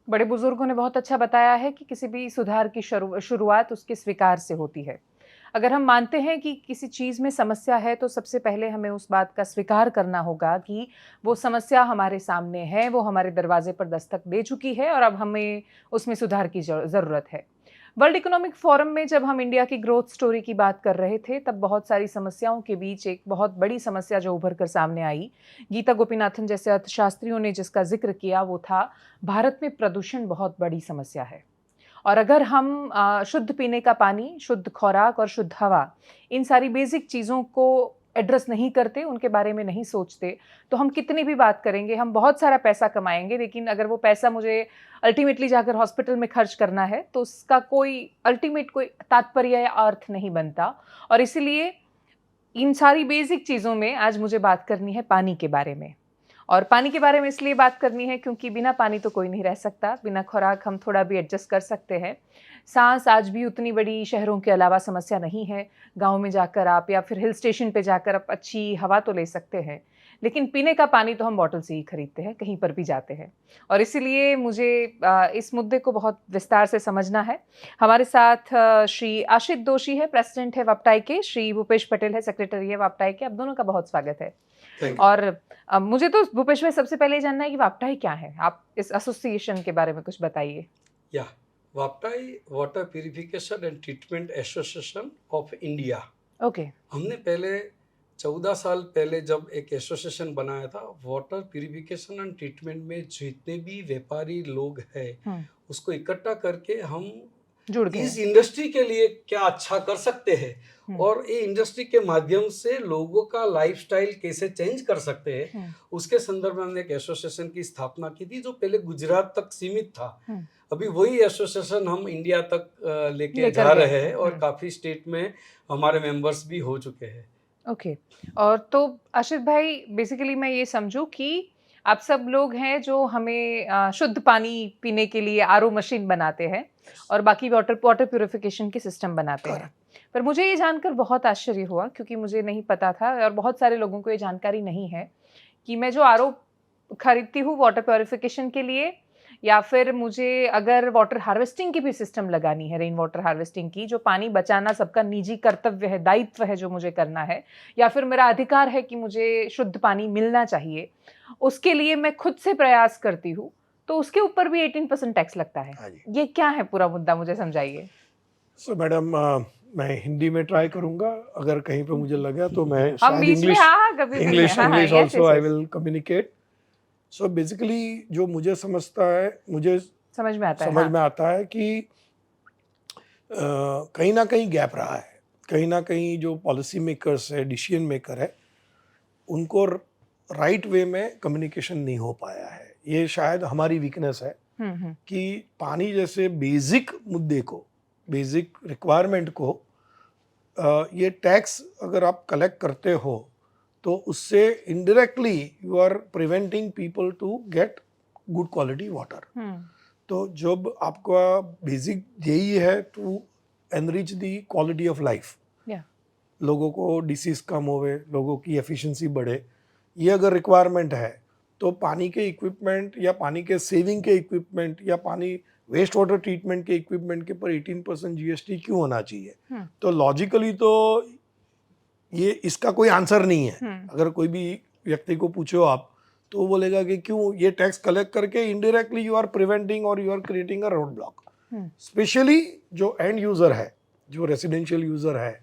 बड़े बुजुर्गों ने बहुत अच्छा बताया है कि किसी भी सुधार की शुरुआत उसके स्वीकार से होती है। अगर हम मानते हैं कि किसी चीज़ में समस्या है, तो सबसे पहले हमें उस बात का स्वीकार करना होगा कि वो समस्या हमारे सामने है, वो हमारे दरवाजे पर दस्तक दे चुकी है और अब हमें उसमें सुधार की ज़रूरत है। वर्ल्ड इकोनॉमिक फोरम में जब हम इंडिया की ग्रोथ स्टोरी की बात कर रहे थे, तब बहुत सारी समस्याओं के बीच एक बहुत बड़ी समस्या जो उभर कर सामने आई, गीता गोपीनाथन जैसे अर्थशास्त्रियों ने जिसका ज़िक्र किया, वो था भारत में प्रदूषण बहुत बड़ी समस्या है। और अगर हम शुद्ध पीने का पानी, शुद्ध खुराक और शुद्ध हवा, इन सारी बेसिक चीज़ों को एड्रेस नहीं करते, उनके बारे में नहीं सोचते, तो हम कितनी भी बात करेंगे, हम बहुत सारा पैसा कमाएँगे, लेकिन अगर वो पैसा मुझे अल्टीमेटली जाकर हॉस्पिटल में खर्च करना है, तो उसका कोई अल्टीमेट कोई तात्पर्य या अर्थ नहीं बनता। और इसीलिए इन सारी बेसिक चीज़ों में आज मुझे बात करनी है पानी के बारे में। और पानी के बारे में इसलिए बात करनी है क्योंकि बिना पानी तो कोई नहीं रह सकता, बिना खुराक हम थोड़ा भी एडजस्ट कर सकते हैं। सांस आज भी उतनी बड़ी शहरों के अलावा समस्या नहीं है। गाँव में जाकर आप या फिर हिल स्टेशन पे जाकर आप अच्छी हवा तो ले सकते हैं, लेकिन पीने का पानी तो हम बॉटल से ही खरीदते हैं, कहीं पर भी जाते हैं। और इसीलिए मुझे इस मुद्दे को बहुत विस्तार से समझना है। हमारे साथ श्री आशित दोषी है, प्रेसिडेंट है वापटाई के, श्री भूपेश पटेल है, सेक्रेटरी है वापटाई के। आप दोनों का बहुत स्वागत है। और मुझे तो भूपेश भाई सबसे पहले जानना है कि वापटाई क्या है? आप इस एसोसिएशन के बारे में कुछ बताइए। वापटाई Water Purification and Treatment Association of India. Okay. हमने पहले 14 साल पहले जब एक एसोसिएशन बनाया था, वाटर प्यूरिफिकेशन एंड ट्रीटमेंट में जितने भी व्यापारी लोग हैं उसको इकट्ठा करके हम जुड़ गए इस इंडस्ट्री के लिए क्या अच्छा कर सकते हैं और ये इंडस्ट्री के माध्यम से लोगों का लाइफस्टाइल कैसे चेंज कर सकते हैं, उसके संदर्भ में हमने एक एसोसिएशन की स्थापना की थी जो पहले गुजरात तक सीमित था। अभी वही एसोसिएशन हम इंडिया तक लेके जा रहे हैं और काफी स्टेट में हमारे मेंबर्स भी हो चुके हैं। ओके। और तो आशित भाई, बेसिकली मैं ये समझूं कि आप सब लोग हैं जो हमें शुद्ध पानी पीने के लिए आरओ मशीन बनाते हैं और बाकी वाटर प्यूरिफिकेशन के सिस्टम बनाते हैं। पर मुझे ये जानकर बहुत आश्चर्य हुआ, क्योंकि मुझे नहीं पता था और बहुत सारे लोगों को ये जानकारी नहीं है कि मैं जो आरओ खरीदती हूँ वाटर प्यूरिफिकेशन के लिए, या फिर मुझे अगर वाटर हार्वेस्टिंग की भी सिस्टम लगानी है, रेन वाटर हार्वेस्टिंग की, जो पानी बचाना सबका निजी कर्तव्य है, दायित्व है जो मुझे करना है, या फिर मेरा अधिकार है कि मुझे शुद्ध पानी मिलना चाहिए, उसके लिए मैं खुद से प्रयास करती हूँ, तो उसके ऊपर भी 18% टैक्स लगता है। ये क्या है पूरा मुद्दा, मुझे समझाइए। सो मैडम, मैं हिंदी में ट्राई करूंगा, अगर कहीं पे मुझे लगा तो मैं हम बीच में English also I will communicate. So basically जो मुझे समझ में आता है कि कहीं ना कहीं गैप रहा है, कहीं ना कहीं जो पॉलिसी मेकर्स है, डिसीजन मेकर है, उनको राइट वे में कम्युनिकेशन नहीं हो पाया है। ये शायद हमारी वीकनेस है कि पानी जैसे बेसिक मुद्दे को, बेसिक रिक्वायरमेंट को, ये टैक्स अगर आप कलेक्ट करते हो तो उससे indirectly you are preventing people to get good quality water. तो जब आपका बेसिक यही है to enrich the quality of life, लोगों को डिसीज कम होवे, लोगों की एफिशिएंसी बढ़े, ये अगर रिक्वायरमेंट है तो पानी के इक्विपमेंट या पानी के सेविंग के इक्विपमेंट या पानी वेस्ट वाटर ट्रीटमेंट के इक्विपमेंट के पर 18% जीएसटी क्यों होना चाहिए? तो लॉजिकली तो ये इसका कोई आंसर नहीं है। अगर कोई भी व्यक्ति को पूछो आप, तो वो बोलेगा कि क्यों ये टैक्स कलेक्ट करके इनडायरेक्टली यू आर प्रिवेंटिंग और you are creating a road block. Specially जो एंड यूजर है, जो रेसिडेंशियल यूजर है,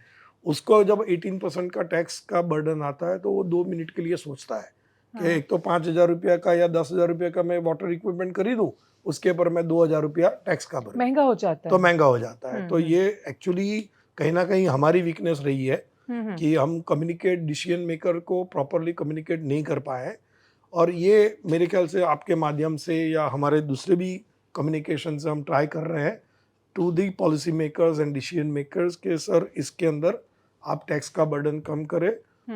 उसको जब 18% का टैक्स का बर्डन आता है तो वो 2 मिनट के लिए सोचता है कि एक तो 5,000 रुपया का या 10,000 रुपया का मैं वाटर इक्विपमेंट खरीदूं, उसके पर मैं 2,000 रुपया टैक्स का भरूं, महंगा हो जाता है। तो महंगा हो जाता है। तो ये एक्चुअली कहीं ना कहीं हमारी वीकनेस रही है कि हम कम्युनिकेट, डिसीजन मेकर को प्रॉपरली कम्युनिकेट नहीं कर पाए। और ये मेरे ख्याल से आपके माध्यम से या हमारे दूसरे भी कम्युनिकेशन से हम ट्राई कर रहे हैं to the policy makers and decision makers के सर इसके अंदर आप टैक्स का बर्डन कम करें,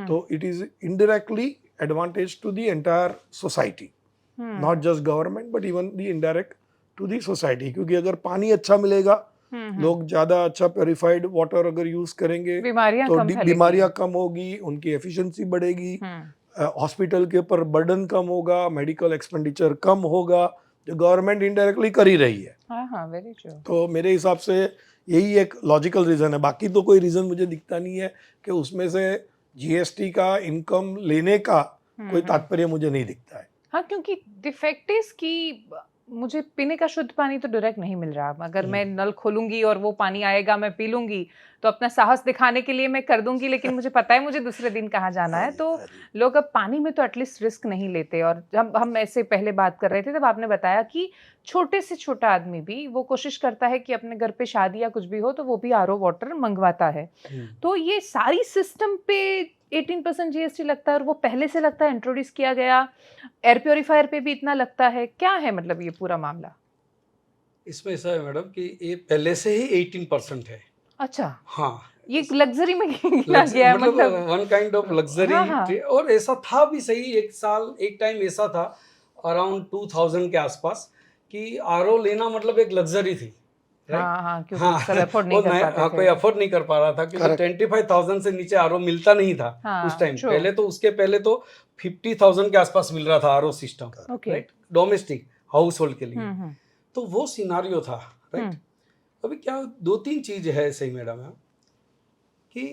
तो it is indirectly advantage to the entire society, not just government but even the indirect to the society. क्योंकि अगर पानी अच्छा मिलेगा, लोग ज्यादा अच्छा प्योरिफाइड वाटर अगर यूज करेंगे तो बीमारियां कम होगी, उनकी एफिशिएंसी बढ़ेगी, हॉस्पिटल के ऊपर बर्डन कम होगा, मेडिकल एक्सपेंडिचर कम होगा, जो गवर्नमेंट इनडायरेक्टली कर ही रही है। हाँ, वेरी ट्रू। तो मेरे हिसाब से यही एक लॉजिकल रीज़न है, बाकी तो कोई रीज़न मुझे दिखता नहीं है कि उसमें से जीएसटी का इनकम लेने का कोई तात्पर्य मुझे नहीं दिखता है। हाँ, क्योंकि डिफेक्ट इज कि मुझे पीने का शुद्ध पानी तो डायरेक्ट नहीं मिल रहा। अगर मैं नल खोलूंगी और वो पानी आएगा, मैं पी लूंगी, तो अपना साहस दिखाने के लिए मैं कर दूंगी, लेकिन मुझे पता है मुझे दूसरे दिन कहाँ जाना है। तो लोग अब पानी में तो एटलीस्ट रिस्क नहीं लेते। और जब हम ऐसे पहले बात कर रहे थे, तब आपने बताया कि छोटे से छोटा आदमी भी वो कोशिश करता है कि अपने घर पे शादी या कुछ भी हो तो वो भी आरओ वाटर मंगवाता है। तो ये सारी सिस्टम पे 18% जीएसटी लगता है, और वो पहले से लगता है इंट्रोड्यूस किया गया। एयर प्योरीफायर पे भी इतना लगता है, क्या है मतलब ये पूरा मामला? इसमें ऐसा है मैडम कि ये पहले से ही 18% है। अच्छा, हाँ, ये लग्जरी में गिना गया है मतलब वन काइंड ऑफ लग्जरी। हाँ। और ऐसा था भी सही, एक टाइम ऐसा था अराउंड 2000 के आसपास कि आरओ लेना मतलब एक लग्जरी थी। हाँ, क्योंकि सब अफोर्ड नहीं कर पाते थे। कोई अफोर्ड नहीं कर पा रहा था, क्योंकि 25,000 से नीचे आरओ मिलता नहीं था उस टाइम। पहले तो उसके पहले तो 50,000 के आसपास मिल रहा था RO system, right, domestic house hold के लिए। तो वो सिनारियो था, राइट। अभी क्या 2-3 चीज है सही मैडम है कि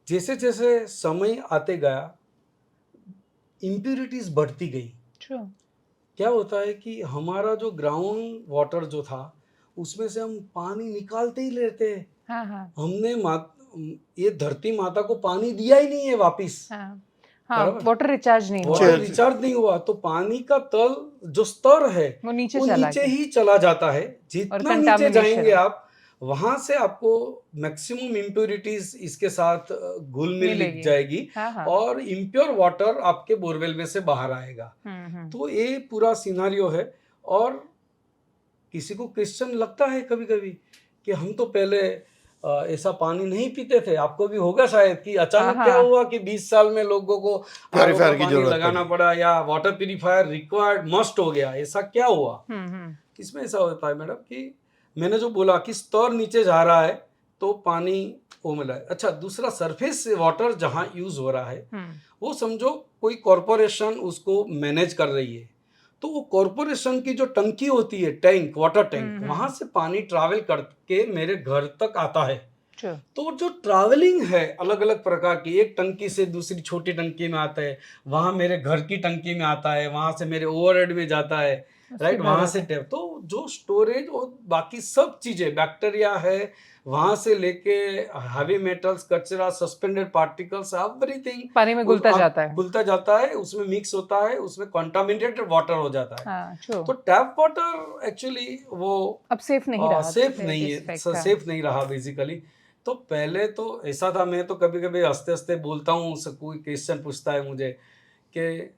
जैसे जैसे समय आते गया इम्प्यूरिटीज बढ़ती गई। क्या होता है कि हमारा जो ग्राउंड वाटर जो था उसमें से हम पानी निकालते ही लेते हैं। हमने ये धरती माता को पानी दिया ही नहीं है वापिस। वाटर रिचार्ज नहीं हुआ, तो पानी का तल जो स्तर है वो नीचे ही चला जाता है। जितना नीचे जाएंगे आप, वहां से आपको मैक्सिमम इम्प्योरिटीज इसके साथ घुल मिल जाएगी और इम्प्योर वाटर आपके बोरवेल में से बाहर आएगा। तो ये पूरा सिनारियो है। और किसी को क्वेश्चन लगता है कभी कभी कि हम तो पहले ऐसा पानी नहीं पीते थे, आपको भी होगा शायद, कि अचानक क्या हुआ कि 20 साल में लोगों को प्यूरीफायर की जरूरत लगाना पड़ा या वाटर प्यूरीफायर रिक्वायर्ड मस्ट हो गया। ऐसा क्या हुआ? इसमें ऐसा होता है मैडम कि मैंने जो बोला कि स्तर नीचे जा रहा है तो पानी वो मिला है। अच्छा, दूसरा सरफेस वाटर जहाँ यूज हो रहा है वो समझो कोई कॉरपोरेशन उसको मैनेज कर रही है, तो वो कॉरपोरेशन की जो टंकी होती है, टैंक, वाटर टैंक, वहां से पानी ट्रैवल करके मेरे घर तक आता है। तो जो ट्रैवलिंग है अलग अलग प्रकार की, एक टंकी से दूसरी छोटी टंकी में आता है, वहां मेरे घर की टंकी में आता है, वहां से मेरे ओवरहेड में जाता है, राइट, वहां से टैप। तो जो स्टोरेज और बाकी सब चीजें, बैक्टीरिया है, वहां से लेके हैवी मेटल्स, कचरा, सस्पेंडेड पार्टिकल्स, एवरीथिंग पानी में घुलता जाता है, उसमें मिक्स होता है, उसमें कंटामिनेटेड वाटर हो जाता है। तो टैप वाटर एक्चुअली वो अब सेफ नहीं रहा बेसिकली। तो पहले तो ऐसा था, मैं तो कभी कभी हंसते हंसते बोलता हूँ, कोई क्वेश्चन पूछता है मुझे कि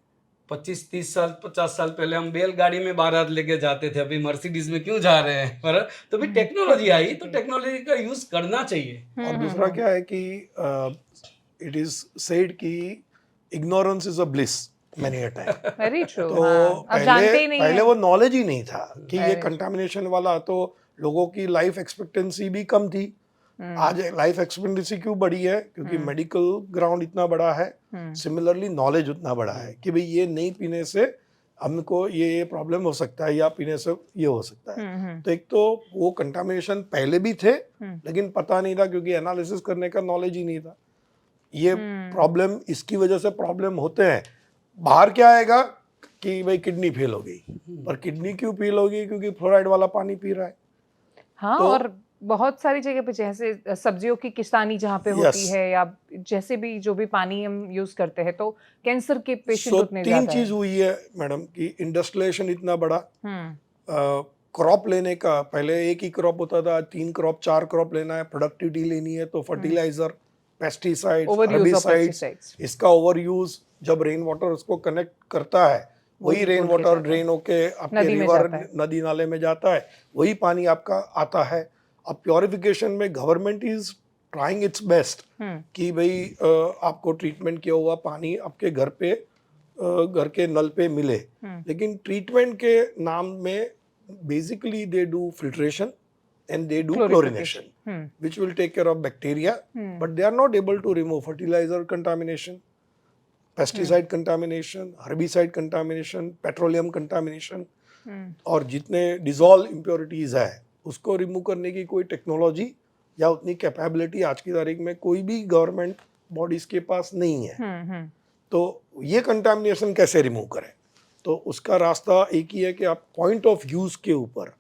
25-30 साल 50 साल पहले हम बैलगाड़ी में बारात लेके जाते थे, अभी मर्सिडीज में क्यों जा रहे हैं? पर तो भी टेक्नोलॉजी आई, तो टेक्नोलॉजी का यूज करना चाहिए। और दूसरा क्या है कि इट इज सेड कि ignorance is a bliss many a time. Very true. तो पहले वो नॉलेज ही नहीं था कि ये कंटामिनेशन वाला, तो लोगों की लाइफ एक्सपेक्टेंसी भी कम थी। आज लाइफ एक्सपेक्टेंसी क्यों बढ़ी है? क्योंकि मेडिकल ग्राउंड इतना बड़ा है, सिमिलरली नॉलेज उतना बड़ा है कि भाई ये नहीं पीने से हमको ये प्रॉब्लम हो सकता है या पीने से ये हो सकता है। तो एक तो वो कंटामिनेशन पहले भी थे लेकिन पता नहीं था, क्योंकि एनालिसिस करने का नॉलेज ही नहीं था। ये प्रॉब्लम, इसकी वजह से प्रॉब्लम होते हैं। बाहर क्या आएगा कि भाई किडनी फेल हो गई, पर किडनी क्यों फेल हो गई? क्योंकि फ्लोराइड वाला पानी पी रहा है। हाँ, तो और बहुत सारी जगह पे जैसे सब्जियों की किसानी जहाँ पे होती है, या जैसे भी जो भी पानी हम यूज करते हैं, तो कैंसर के पेशेंट उतने ज्यादा हैं। 3 चीज हुई है मैडम कि इंडस्ट्रियलाइजेशन इतना बड़ा, क्रॉप लेने का, पहले एक ही क्रॉप होता था, 3 क्रॉप 4 क्रॉप लेना है, प्रोडक्टिविटी लेनी है, तो फर्टिलाइजर, पेस्टिसाइड्स, हर्बिसाइड्स, इसका ओवर यूज, जब रेन वाटर उसको कनेक्ट करता है, वही रेन वाटर ड्रेन होके आपके रिवर, नदी नाले में जाता है, वही पानी आपका आता है। अब प्योरिफिकेशन में government is trying it's best कि भाई आपको ट्रीटमेंट किया हुआ पानी आपके घर पे, घर के नल पे मिले। लेकिन ट्रीटमेंट के नाम में basically they do filtration and they do chlorination, which will take care of bacteria, but they are not able to remove fertilizer contamination, pesticide contamination, herbicide contamination, petroleum contamination. और जितने डिजॉल्व इम्प्योरिटीज है उसको remove करने की कोई technology या उतनी capability आज की तारीख में कोई भी गवर्नमेंट बॉडीज के पास नहीं है। तो ये कंटामिनेशन कैसे रिमूव करें? तो उसका रास्ता एक ही है कि आप पॉइंट ऑफ यूज के ऊपर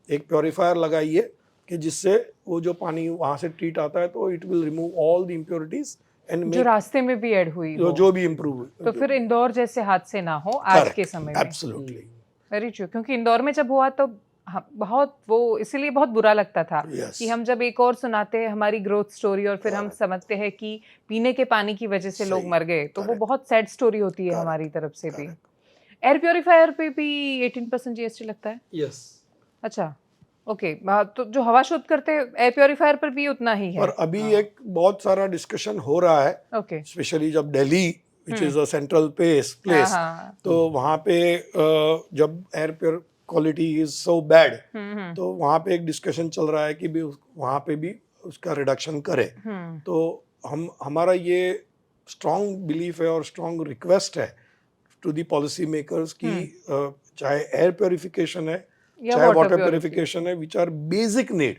एक प्योरीफायर लगाइए कि जिससे वो जो पानी वहाँ से ट्रीट आता है तो it will remove all the impurities and जो रास्ते में भी ऐड हुई हो, जो भी इम्प्रूव तो फिर इंदौर जैसे हादसे ना हो आज के समय में। एब्सोल्युटली वेरी ट्रू, क्योंकि इंदौर में जब हुआ तो बहुत वो इसीलिए बहुत बुरा लगता था कि हम जब एक और सुनाते हैं हमारी ग्रोथ स्टोरी और फिर हम समझते हैं कि पीने के पानी की वजह से लोग मर गए, तो वो बहुत सैड स्टोरी होती है हमारी तरफ से भी। एयर प्योरीफायर पे भी 18% जीएसटी लगता है? यस। अच्छा, ओके। तो जो हवा शुद्ध करते हैं एयर प्योरीफायर पर भी उतना ही है? और अभी एक बहुत सारा डिस्कशन हो रहा है, ओके, स्पेशली जब Delhi which is a central place, तो वहाँ पे जब air pure quality is so bad, तो वहाँ पे एक डिस्कशन चल रहा है कि भी वहाँ पे भी उसका रिडक्शन करे। तो हमारा ये स्ट्रॉन्ग बिलीफ है और स्ट्रॉन्ग रिक्वेस्ट है टू दी पॉलिसी मेकर्स की चाहे एयर प्योरिफिकेशन है चाहे वाटर प्योरिफिकेशन है, which are basic need.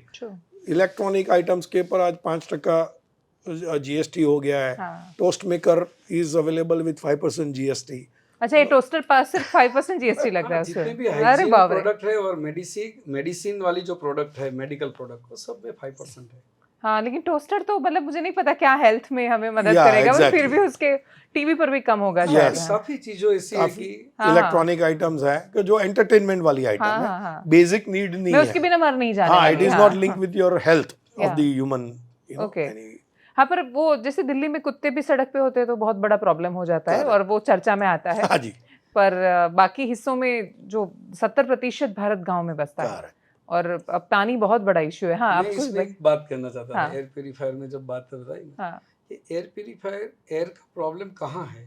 Electronic items के ऊपर आज 5% जीएसटी हो गया है। Toast maker is available with 5% GST. अच्छा, ये टोस्टर पर सिर्फ 5% जीएसटी लग रहा है जितने भी अरे हाइजीन बाप रे। प्रोडक्ट है और मेडिसिन वाली जो प्रोडक्ट है, मेडिकल प्रोडक्ट, वो सब में 5% है। हाँ, लेकिन टोस्टर तो मतलब मुझे नहीं पता क्या हेल्थ में हमें मदद करेगा, पर फिर भी उसके टीवी पर भी कम होगा शायद। काफी चीजों ऐसी है कि इलेक्ट्रॉनिक आइटम्स है जो एंटरटेनमेंट वाली आइटम है, बेसिक नीड नहीं है। मैं उसके बिना मर नहीं जाने हाँ, it is not link with your health of the human. Okay, हाँ, पर वो जैसे दिल्ली में कुत्ते भी सड़क पे होते हैं तो बहुत बड़ा प्रॉब्लम हो जाता है और वो चर्चा में आता है। हाँ जी। पर बाकी हिस्सों में जो 70% भारत गांव में बसता है और अब पानी बहुत बड़ा इश्यू है। हाँ, मैं इसमें एक बात करना चाहता था। एयर प्योरीफायर में जब बात बताई ना, एयर प्योरीफायर, एयर का प्रॉब्लम कहाँ है?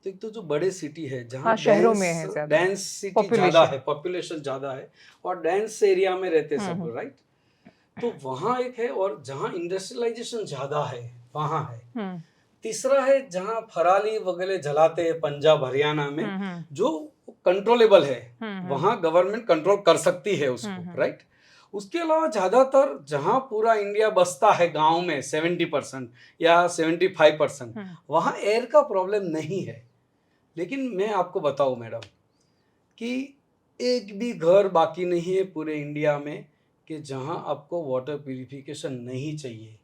तो एक तो जो बड़े सिटी है जहाँ शहरों में है, डेंस सिटी ज्यादा है, पॉपुलेशन ज्यादा है और डेंस एरिया में रहते हैं सब, राइट? तो वहाँ एक है, और जहाँ इंडस्ट्रियलाइजेशन ज्यादा है वहाँ है। तीसरा है जहाँ फराली वगैरह जलाते हैं पंजाब हरियाणा में, जो कंट्रोलेबल है, वहाँ गवर्नमेंट कंट्रोल कर सकती है उसको, राइट? उसके अलावा ज्यादातर जहाँ पूरा इंडिया बसता है गांव में 70% या 75%, वहाँ एयर का प्रॉब्लम नहीं है। लेकिन मैं आपको बताऊं मैडम कि एक भी घर बाकी नहीं है पूरे इंडिया में कि जहाँ आपको वाटर प्यूरिफिकेशन नहीं चाहिए।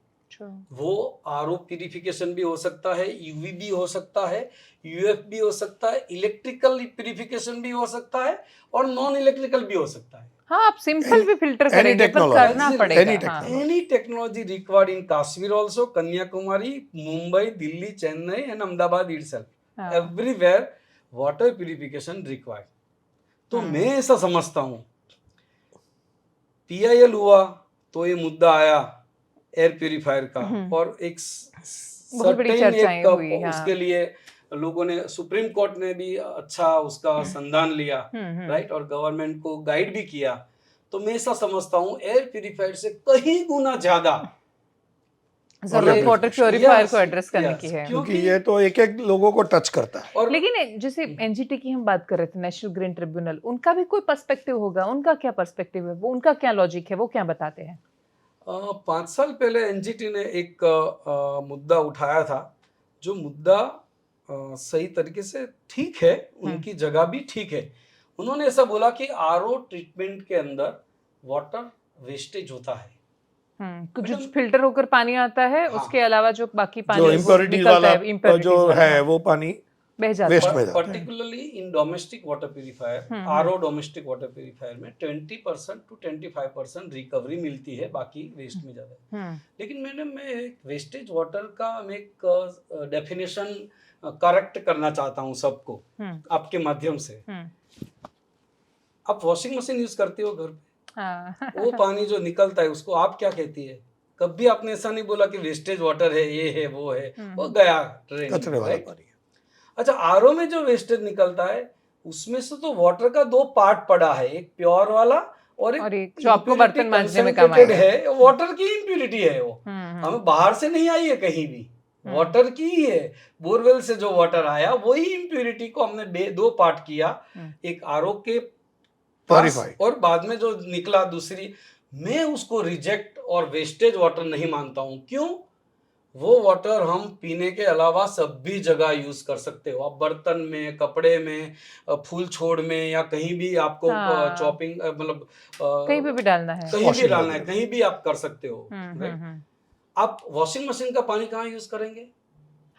वो आरओ प्यूरिफिकेशन भी हो सकता है, यूवी भी हो सकता है, यूएफ भी हो सकता है, इलेक्ट्रिकल प्यूरिफिकेशन भी हो सकता है और नॉन इलेक्ट्रिकल भी हो सकता है। हाँ, आप सिंपल भी फिल्टर करेंगे पर करना पड़ेगा। Any technology required in Kashmir also, Kanyakumari, Mumbai, Delhi, Chennai and Ahmedabad itself, everywhere water purification required. तो मैं ऐसा समझता हूँ पीआईएल हुआ तो ये मुद्दा आया एयर प्यूरिफायर का, और एक उसके लिए लोगों ने, सुप्रीम कोर्ट ने भी अच्छा उसका संज्ञान लिया, राइट, और गवर्नमेंट को गाइड भी किया। तो मैं ऐसा समझता हूँ एयर प्यूरिफायर से कहीं गुना ज्यादा जरूरत वाटर प्यूरिफायर को एड्रेस करने की है, क्योंकि ये तो एक एक लोगों को टच करता है। और लेकिन जैसे एनजीटी की हम बात कर रहे थे, नेशनल ग्रीन ट्रिब्यूनल, उनका भी कोई पर्सपेक्टिव होगा, उनका क्या पर्सपेक्टिव है, वो उनका क्या लॉजिक है, वो क्या बताते हैं? 5 साल पहले एनजीटी ने एक मुद्दा उठाया था, जो मुद्दा सही तरीके से ठीक है, उनकी जगह भी ठीक है। उन्होंने ऐसा बोला कि आरओ ट्रीटमेंट के अंदर वाटर वेस्टेज होता है, जो फिल्टर होकर पानी आता है, उसके अलावा जो बाकी पानी जो इम्प्योरिटीज वाला जो है वो पानी बह जाता है। Particularly in domestic water purifier, RO domestic water purifier में 20% to 25% रिकवरी मिलती है, बाकी वेस्ट में ज्यादा है। लेकिन मैं वेस्टेज वाटर का मैं एक डेफिनेशन करेक्ट करना चाहता हूँ सबको आपके माध्यम से। आप वॉशिंग मशीन यूज करते हो घर पे, वो पानी जो निकलता है उसको आप क्या कहती है? कभी आपने ऐसा नहीं बोला कि वेस्टेज वाटर है, ये है, वो है, वो गया कचरे वाला पानी। अच्छा, आरओ में जो वेस्टेज निकलता है उसमें से तो वाटर का 2 पार्ट पड़ा है, एक प्योर वाला और एक जो आपको बर्तन मांजने में काम आएगा है। वाटर की इम्प्यूरिटी है वो, हमें बाहर से नहीं आई है कहीं भी, वाटर की ही है। बोरवेल से जो वाटर आया वही इम्प्यूरिटी को हमने 2 पार्ट किया, एक आरओ के Purified. और बाद में जो निकला दूसरी, मैं उसको रिजेक्ट और वेस्टेज वाटर नहीं मानता हूँ। क्यों? वो वाटर हम पीने के अलावा सभी जगह यूज कर सकते हो। आप बर्तन में, कपड़े में, फूल छोड़ में, या कहीं भी आपको हाँ। चॉपिंग मतलब कहीं पे भी डालना है। कहीं भी Washing डालना है, वगैरह। कहीं भी आप कर सकते हो। राइट? आप वॉशिंग मशीन का पानी कहाँ यूज करेंगे?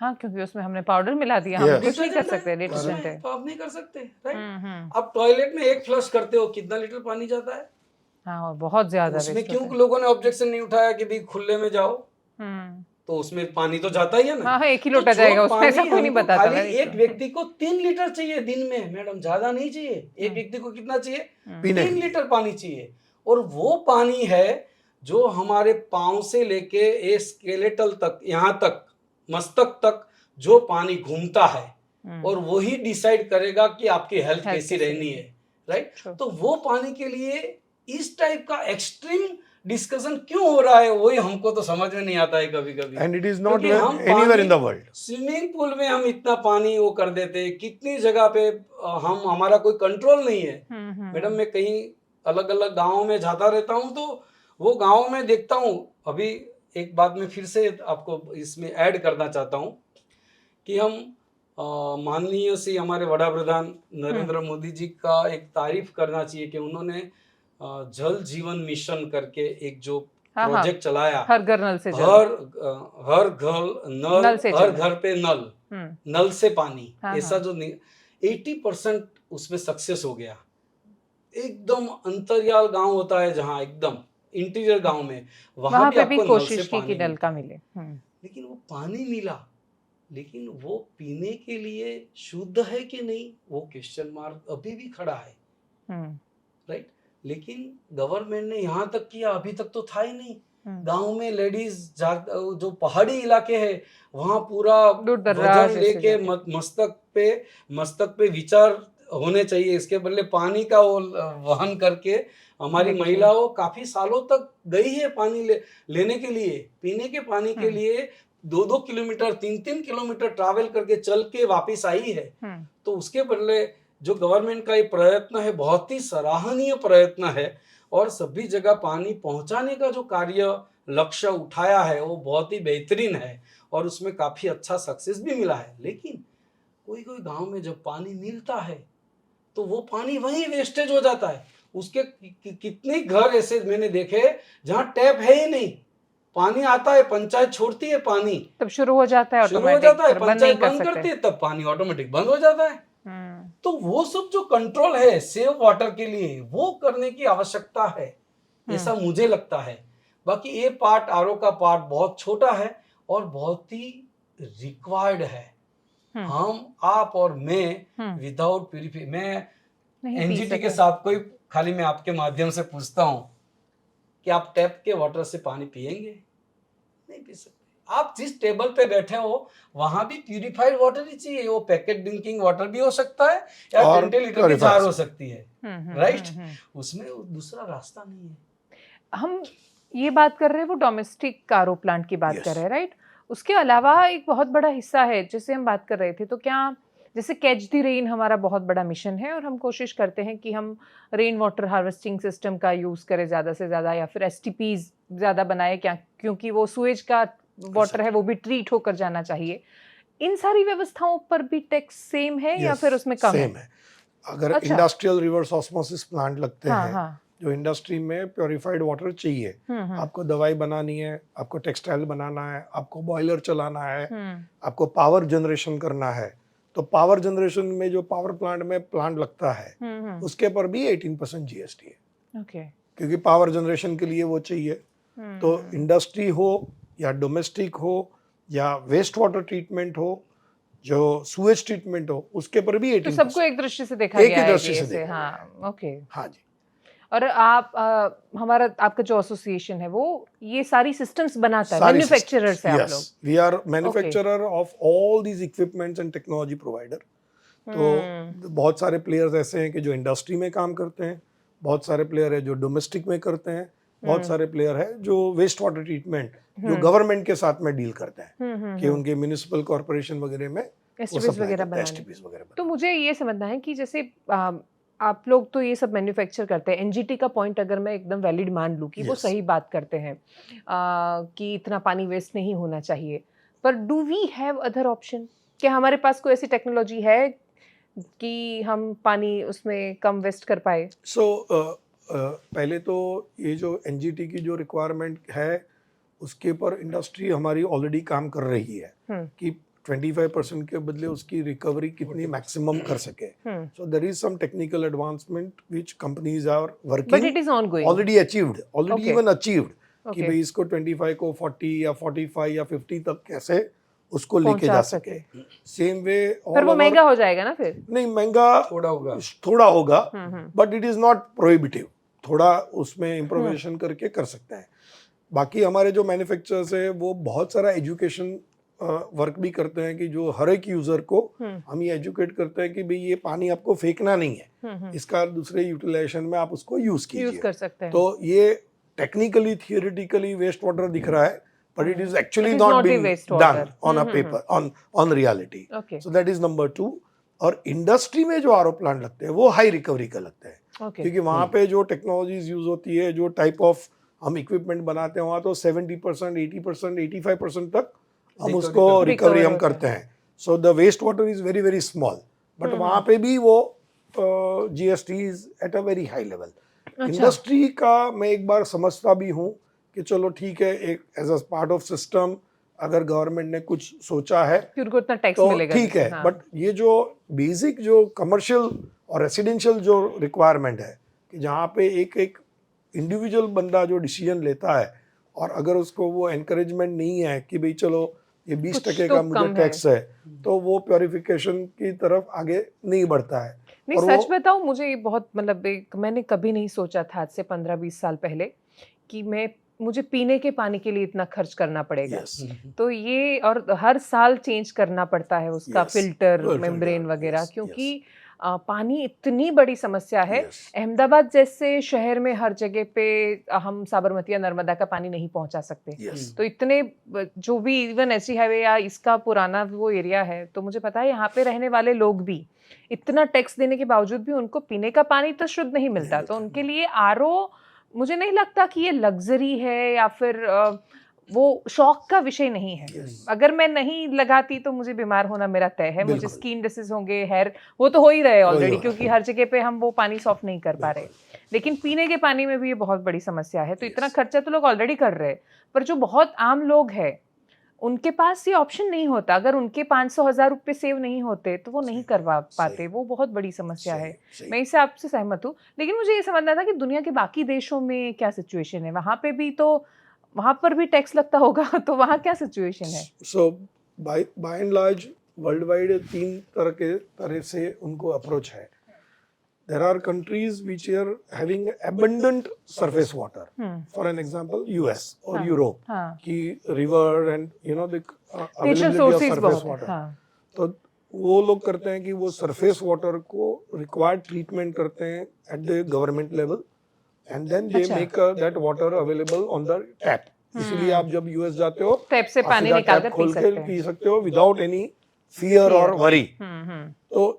हाँ, क्योंकि उसमें हमने पाउडर मिला दिया, हम Yes. कुछ नहीं कर डिटर्जेंट है, सकते, डिटर्जेंट उसमें है। तो आप नहीं कर सकते। राइट? हम्म। आप टॉयलेट में एक फ्लश करते हो, कितना लीटर पानी जाता है? हाँ, और बहुत ज्यादा उसमें वेस्ट क्यों होता है। लोगों ने ऑब्जेक्शन नहीं उठाया कि भाई खुले में जाओ? हम्म। तो उसमें पानी तो जाता ही है ना। हाँ हाँ, एक ही तो लोटा जो जाएगा उसमें, ऐसा पानी कोई नहीं हमको बताता खाली ना। एक व्यक्ति को 3 लीटर चाहिए दिन में, मैडम, ज्यादा नहीं चाहिए। एक व्यक्ति को कितना चाहिए? पीने 3 के लिए। लीटर पानी चाहिए। और वो पानी है जो हमारे पांव से लेके ए स्केलेटल तक, यहाँ तक, मस्तक तक जो पानी घूमता है, और वही डिसाइड करेगा कि आपकी हेल्थ कैसी रहनी है। राइट? तो वो पानी के लिए इस टाइप का एक्सट्रीम डिस्कशन क्यों हो रहा है, वही हमको तो समझ में नहीं आता है कभी कभी। एंड इट इज नॉट क्योंकि हम anywhere in the world. Swimming pool में हम इतना पानी वो कर देते, कितनी जगह पे हम, हमारा कोई कंट्रोल नहीं है। मैडम, मैं कहीं अलग अलग गाँव में जाता रहता हूँ, तो वो गाँव में देखता हूँ। अभी एक बात मैं फिर से आपको इसमें ऐड करना चाहता हूँ कि हम माननीय श्री हमारे वड़ा प्रधान नरेंद्र मोदी जी का एक तारीफ करना चाहिए कि उन्होंने जल जीवन मिशन करके एक जो प्रोजेक्ट चलाया, हर घर नल से जल, हर घर नल से हर जल। घर पे नल, नल से पानी, ऐसा जो 80% उसमें सक्सेस हो गया। एकदम अंतरियाल गांव होता है जहाँ, एकदम इंटीरियर गांव में, वहां भी आपको नल से पानी नल का मिलता है। मिले। लेकिन वो पानी मिला, लेकिन वो पीने के लिए शुद्ध है कि नहीं, वो क्वेश्चन मार्क अभी भी खड़ा है। राइट? लेकिन गवर्नमेंट ने यहाँ तक किया, अभी तक तो था ही नहीं। गांव में लेडीज जो पहाड़ी इलाके है, वहां पूरा वजन लेके मस्तक पे विचार होने चाहिए, इसके बदले पानी का वो वहन करके हमारी महिलाओं काफी सालों तक गई है पानी लेने के लिए, पीने के पानी के लिए 2-2 किलोमीटर 3-3 किलोमीटर ट्रैवल करके चल के वापस आई है। तो उसके बदले जो गवर्नमेंट का ये प्रयत्न है, बहुत ही सराहनीय प्रयत्न है, और सभी जगह पानी पहुंचाने का जो कार्य लक्ष्य उठाया है वो बहुत ही बेहतरीन है, और उसमें काफी अच्छा सक्सेस भी मिला है। लेकिन कोई कोई गांव में जब पानी मिलता है तो वो पानी वहीं वेस्टेज हो जाता है। उसके कितने घर ऐसे मैंने देखे जहां टैप है ही नहीं, पानी आता है, पंचायत छोड़ती है पानी, तब शुरू हो जाता है, पंचायत बंद करती है, तब पानी ऑटोमेटिक बंद हो जाता है। तो वो सब जो कंट्रोल है सेव वाटर के लिए, वो करने की आवश्यकता है, ऐसा मुझे लगता है। बाकी ये पार्ट, आरओ का पार्ट बहुत छोटा है और बहुत ही रिक्वायर्ड है। हम, आप और मैं विदाउट प्यूरिफाई, मैं एनजीटी के साथ कोई, खाली मैं आपके माध्यम से पूछता हूँ कि आप टैप के वाटर से पानी पिएंगे? नहीं पी सकते। आप जिस टेबल पे बैठे हो वहां भी प्यूरिफाइड वाटर ही चाहिए। वो पैकेट ड्रिंकिंग वाटर भी हो सकता है या 20 लीटर की जार हो सकती है। राइट? उसमें दूसरा रास्ता नहीं है। हम ये बात कर रहे हैं वो डोमेस्टिक आरओ प्लांट की बात कर रहे हैं, राइट? उसके अलावा एक बहुत बड़ा हिस्सा है जैसे हम बात कर रहे थे, तो क्या जैसे कैच द रेन हमारा बहुत बड़ा मिशन है और हम कोशिश करते हैं कि हम रेन वाटर हार्वेस्टिंग सिस्टम का यूज़ करें ज़्यादा से ज़्यादा, या फिर एसटीपीज ज़्यादा बनाए, क्या, क्योंकि वो सुएज का वाटर है वो भी ट्रीट होकर जाना चाहिए। इन सारी व्यवस्थाओं पर भी टैक्स सेम है या फिर उसमें कम है? अगर इंडस्ट्रियल रिवर्स ऑस्मोसिस प्लांट लगते हैं, जो इंडस्ट्री में प्योरीफाइड वाटर चाहिए, आपको दवाई बनानी है, आपको टेक्सटाइल बनाना है, आपको बॉयलर चलाना है, आपको पावर जनरेशन करना है, तो पावर जनरेशन में जो पावर प्लांट में प्लांट लगता है उसके पर भी 18% जीएसटी है। क्योंकि पावर जनरेशन के लिए वो चाहिए। तो इंडस्ट्री हो या डोमेस्टिक हो या वेस्ट वाटर ट्रीटमेंट हो, जो सुएज ट्रीटमेंट हो, उसके पर भी 18%। तो सबको एक दृष्टि से देखा गया है, दृष्टि से देखा। हाँ, ओके, हाँ जी। और आप आपका जो एसोसिएशन है वो ये सारी सिस्टम्स बनाता है, मैन्युफैक्चरर्स है आप लोग? We are manufacturer of all these equipments and technology provider. तो बहुत सारे प्लेयर्स ऐसे हैं कि जो इंडस्ट्री में काम करते हैं, बहुत सारे प्लेयर है जो डोमेस्टिक में करते हैं, बहुत सारे प्लेयर है जो वेस्ट वाटर ट्रीटमेंट जो गवर्नमेंट के साथ में डील करते हैं कि उनके म्युनिसिपल कॉर्पोरेशन वगैरह में एसटीपीज वगैरह बनाना। तो मुझे ये समझना है कि जैसे आप लोग तो ये सब मैन्युफैक्चर करते हैं। एनजीटी का पॉइंट अगर मैं एकदम वैलिड मान लूँ कि वो Yes. सही बात करते हैं कि इतना पानी वेस्ट नहीं होना चाहिए, पर do we have other option? क्या हमारे पास कोई ऐसी टेक्नोलॉजी है कि हम पानी उसमें कम वेस्ट कर पाए? पहले तो ये जो एनजीटी की जो रिक्वायरमेंट है उसके ऊपर इंडस्ट्री हमारी ऑलरेडी काम कर रही है कि 25% के बदले उसकी रिकवरी कितनी मैक्सिमम कर सके. So there is some technical advancement which companies are but working it is ongoing. already achieved, already Okay. even achieved कि Okay. भाई इसको 25 को 40 या 45 या 50 तक कैसे उसको लेके पहुंचा जा सके. सके. सेम वे पर वो महंगा हो जाएगा ना फिर. नहीं महंगा थोड़ा होगा. थोड़ा होगा hmm. But it is not prohibitive. थोड़ा उसमें इम्प्रोवाइजेशन करके कर सकते हैं. बाकी हमारे जो मैन्युफैक्चरर्स है वो बहुत सारा एजुकेशन वर्क भी करते हैं कि जो हर एक यूजर को हम ये एजुकेट करते हैं कि भाई ये पानी आपको फेंकना नहीं है, इसका दूसरे यूटिलाइजेशन में आप उसको यूज यूज कीजिए. कर सकते हैं. तो ये टेक्निकली थियोरेटिकली वेस्ट वाटर दिख रहा है but it is actually It is not not the being wastewater. done on a paper on reality. Okay. So that is number 2. और इंडस्ट्री में जो आरओ प्लांट लगते हैं वो हाई रिकवरी का लगते हैं. Okay. क्योंकि वहाँ पे जो टेक्नोलॉजीज यूज होती है, जो टाइप ऑफ हम इक्विपमेंट बनाते हैं वहाँ तो 70%, 80%, 85% तक हम उसको रिकवरी हम करते हैं. So the waste water is very very small but वहाँ पे भी वो GST is at a very high level. Industry का मैं एक बार समझता भी हूँ कि चलो ठीक है, एक as a part of system अगर गवर्नमेंट ने कुछ सोचा है कि उनको इतना टैक्स तो मिलेगा ठीक है. हाँ. बट ये जो बेसिक जो कमर्शियल और रेसिडेंशियल जो रिक्वायरमेंट है कि जहाँ पे एक एक इंडिविजुअल बंदा जो डिसीजन लेता है और अगर उसको वो एनकरेजमेंट नहीं है कि भाई चलो ये 20% तो का मुझे टैक्स है तो वो प्योरिफिकेशन की तरफ आगे नहीं बढ़ता है. नहीं, और सच बताऊं मुझे ये बहुत मतलब मैंने कभी नहीं सोचा था आज से 15-20 साल पहले कि मुझे पीने के पानी के लिए इतना खर्च करना पड़ेगा. Yes. तो ये और हर साल चेंज करना पड़ता है उसका Yes. Filter Well, membrane filter, वगैरह yes, क्योंकि पानी इतनी बड़ी समस्या है. Yes. अहमदाबाद जैसे शहर में हर जगह पे हम साबरमती या नर्मदा का पानी नहीं पहुंचा सकते. Yes. तो इतने जो भी इवन एसटी हाईवे या इसका पुराना वो एरिया है तो मुझे पता है यहाँ पे रहने वाले लोग भी इतना टैक्स देने के बावजूद भी उनको पीने का पानी तो शुद्ध नहीं मिलता. तो उनके लिए आरओ मुझे नहीं लगता कि ये लग्जरी है या फिर वो शौक का विषय नहीं है. Yes. अगर मैं नहीं लगाती तो मुझे बीमार होना मेरा तय है. मुझे बिल्कुल. स्किन डिसीज होंगे, हेयर वो तो हो ही रहे हो ही ऑलरेडी रहा क्योंकि हर जगह पे हम वो पानी सॉफ्ट नहीं कर पा रहे. लेकिन पीने के पानी में भी ये बहुत बड़ी समस्या है. तो इतना खर्चा तो लोग ऑलरेडी कर रहे हैं पर जो बहुत आम लोग हैं उनके पास ये ऑप्शन नहीं होता. अगर उनके 500,000 रुपये सेव नहीं होते तो वो नहीं करवा पाते. वो बहुत बड़ी समस्या है. मैं इससे आपसे सहमत हूँ. लेकिन मुझे ये समझना था कि दुनिया के बाकी देशों में क्या सिचुएशन है. वहाँ पे भी तो वहाँ पर भी टैक्स लगता होगा तो वहाँ क्या सिचुएशन है? So by and large worldwide 3 तरह से उनको अप्रोच है. There are countries which are having abundant surface water. For an example, US or Europe, कि river and you know the availability of surface water. तो वो लोग करते हैं कि वो surface water को required treatment करते हैं at the government level and then they make that water available on the tap. इसीलिए आप जब US जाते हो टैप से पानी निकाल कर पी सकते हो without any fear or worry. तो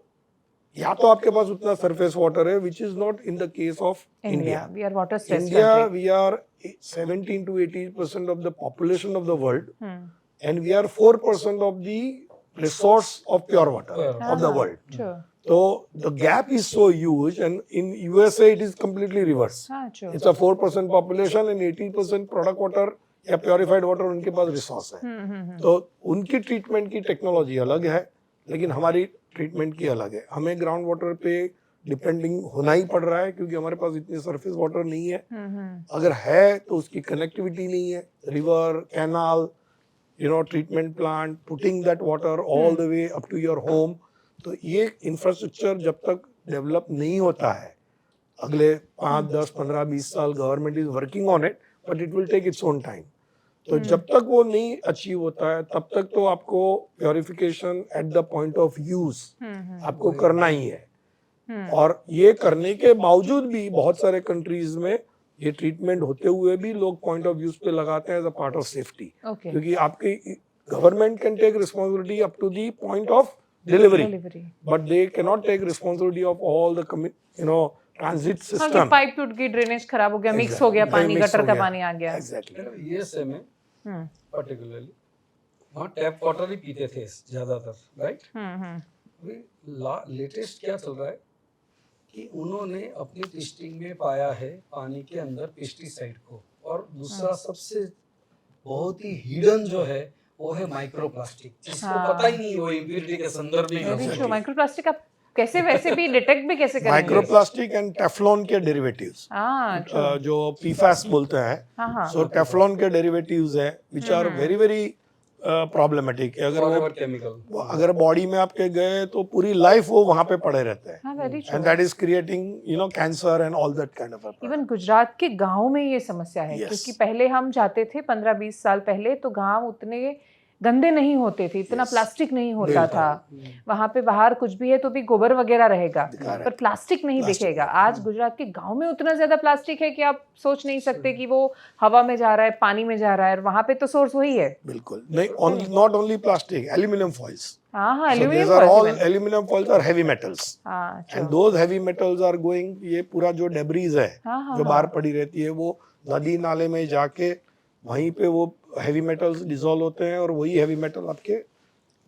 या तो आपके पास उतना सरफेस वाटर है which is not in the case of India. We are water stressed India, country. we are 17 to 18% of the population of the world and we are 4% of the resource of pure water of the world. Sure. So the gap is so huge and in USA it is completely reverse. Sure. It's a 4% population and 80% product water या purified water उनके पास resource है. तो उनकी treatment की technology अलग है लेकिन हमारी ट्रीटमेंट की अलग है. हमें ग्राउंड वाटर पे डिपेंडिंग होना ही पड़ रहा है क्योंकि हमारे पास इतनी सरफेस वाटर नहीं है. अगर है तो उसकी कनेक्टिविटी नहीं है. River, canal, treatment plant, putting that water all the way up to your home. तो ये इंफ्रास्ट्रक्चर जब तक डेवलप नहीं होता है अगले 5, 10, 15, 20 साल government is working on it but it will take its own time. तो जब तक वो नहीं अचीव होता है तब तक तो आपको purification at the point of use आपको करना ही है. और ये करने के बावजूद भी बहुत सारे कंट्रीज में ये ट्रीटमेंट होते हुए भी लोग पॉइंट ऑफ यूज पे लगाते हैं as a part of safety. क्योंकि आपकी government can take responsibility up to the point of delivery, delivery. but they cannot take responsibility of all the transit हाँ, कि system. पाइप टूट गई, ड्रेनेज खराब हो गया, मिक्स हो गया पानी, गटर का पानी आ गया। Exactly. यूएसए में हम्म पर्टिकुलरली वहाँ टैप वाटर ही पीते थे ज्यादातर, राइट? हम्म अभी लेटेस्ट क्या चल रहा है कि उन्होंने अपनी टेस्टिंग में पाया है पानी के अंदर पेस्टिसाइड को, और दूसरा सबसे बहुत ही हिडन जो है वो है माइक्रोप्लास्टिक, जिसको हाँ। पता ही नहीं वो इम्प्योरिटी के संदर्भ में वेरी है। ट्रू। माइक्रोप्लास्टिक आप कैसे वैसे भी डिटेक्ट भी कैसे करेंगे? Microplastic and Teflon के derivatives, हाँ true। जो PFAS बोलते हैं, हाँ हाँ so Teflon के derivatives है which are very very problematic. अगर बॉडी में आपके गए तो पूरी लाइफ वो वहाँ पे पड़े रहते हैं, हाँ very true. and that is creating cancer and all that kind of a problem. Even Gujarat के गाँव में ये समस्या है। Yes. क्योंकि पहले हम जाते थे 15-20 साल पहले, तो गाँव उतने गंदे नहीं होते थे, इतना Yes. प्लास्टिक नहीं होता बिल्कुल। था। वहाँ पे बाहर कुछ भी है तो भी गोबर वगैरह रहेगा, Correct. पर प्लास्टिक नहीं Plastic दिखेगा। नहीं। आज गुजरात के गांव में उतना ज्यादा प्लास्टिक है कि आप सोच नहीं सकते कि वो हवा में जा रहा है, पानी में जा रहा है, और वहाँ पे तो सोर्स वही है। बिल्कुल नहीं, not only plastic, aluminum foils. हाँ हाँ So these aluminium are all foil. aluminum foils are heavy metals. हाँ And true। those heavy metals are going, ये पूरा जो डेब्रीज है हाँ, हाँ, जो हाँ। बाहर पड़ी रहती है वो नदी नाले में जाके वहीं पे वो हेवी मेटल्स डिसॉल्व होते हैं, और वही हेवी मेटल आपके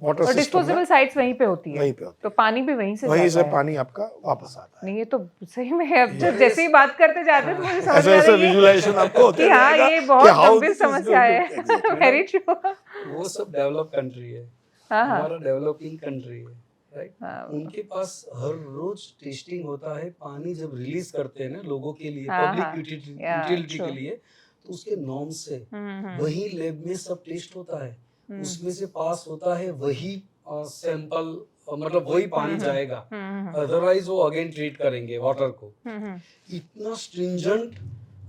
वाटर और सिस्टम डिस्पोजेबल में साइट्स वहीं पे होती है, वहीं पे होती तो पानी भी वहीं से है, वहीं जाता से है। पानी आपका वापस आता है। नहीं ये तो सही में है। अब जब जैसे ही बात करते जाते हैं तो मुझे समझ ऐसे में आ ऐसे रही है विजुअलाइजेशन आपको होते कि हाँ रहेगा ये कि बहुत how गंभीर this is समस्या going है। to- Exactly. Very true. वो सब डेवलप कंट्री है, हाँ हाँ हमारा डेवलपिंग कंट्री है, राइट? हाँ। उनके पास हर रोज टेस्टिंग होता है, पानी जब रिलीज करते हैं ना लोगों के लिए, हाँ, हाँ। पब्लिक Yeah, यूटिलिटी के true. लिए, तो उसके नॉर्म्स से हम्म। वही लैब में सब टेस्ट होता है, उसमें से पास होता है वही सैंपल, मतलब वही पानी जाएगा, अदरवाइज वो अगेन ट्रीट करेंगे वाटर को। इतना स्ट्रिंजेंट